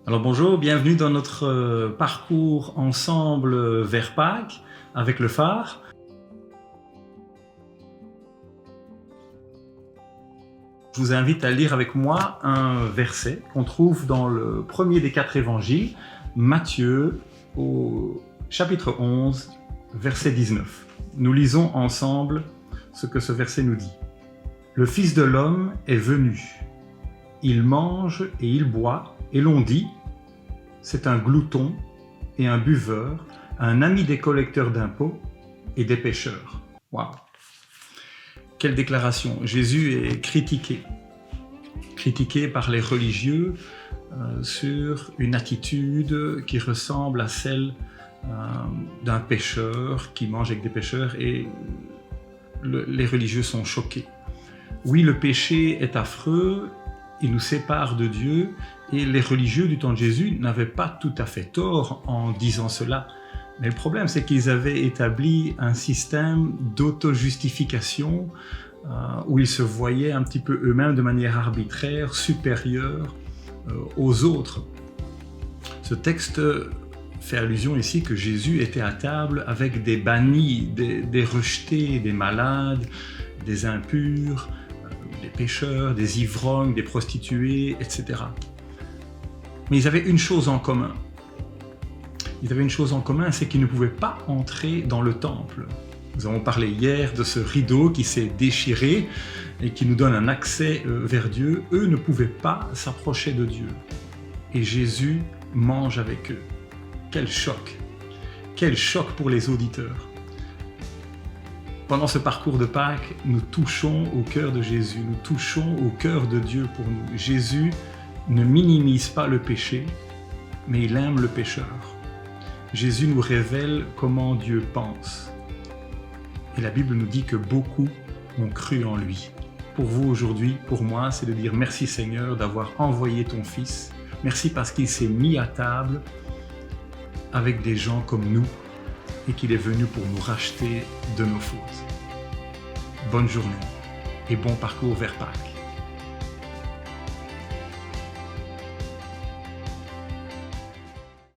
Alors bonjour, bienvenue dans notre parcours ensemble vers Pâques avec le phare. Je vous invite à lire avec moi un verset qu'on trouve dans le premier des 4 évangiles, Matthieu, au chapitre 11, verset 19. Nous lisons ensemble ce que ce verset nous dit. « Le Fils de l'homme est venu. Il mange et il boit, et l'on dit, c'est un glouton et un buveur, un ami des collecteurs d'impôts et des pécheurs. » Waouh! Quelle déclaration! Jésus est critiqué par les religieux sur une attitude qui ressemble à celle d'un pécheur qui mange avec des pécheurs, et les religieux sont choqués. Oui, le péché est affreux, il nous sépare de Dieu, et les religieux du temps de Jésus n'avaient pas tout à fait tort en disant cela. Mais le problème, c'est qu'ils avaient établi un système d'auto-justification où ils se voyaient un petit peu eux-mêmes de manière arbitraire, supérieurs aux autres. Ce texte fait allusion ici que Jésus était à table avec des bannis, des rejetés, des malades, des impurs, des pécheurs, des ivrognes, des prostituées, etc. Mais ils avaient une chose en commun. C'est qu'ils ne pouvaient pas entrer dans le temple. Nous avons parlé hier de ce rideau qui s'est déchiré et qui nous donne un accès vers Dieu. Eux ne pouvaient pas s'approcher de Dieu. Et Jésus mange avec eux. Quel choc! Quel choc pour les auditeurs! Pendant ce parcours de Pâques, nous touchons au cœur de Jésus, nous touchons au cœur de Dieu pour nous. Jésus ne minimise pas le péché, mais il aime le pécheur. Jésus nous révèle comment Dieu pense. Et la Bible nous dit que beaucoup ont cru en lui. Pour vous aujourd'hui, pour moi, c'est de dire merci Seigneur d'avoir envoyé ton Fils. Merci parce qu'il s'est mis à table avec des gens comme nous et qu'il est venu pour nous racheter de nos fautes. Bonne journée et bon parcours vers Pâques.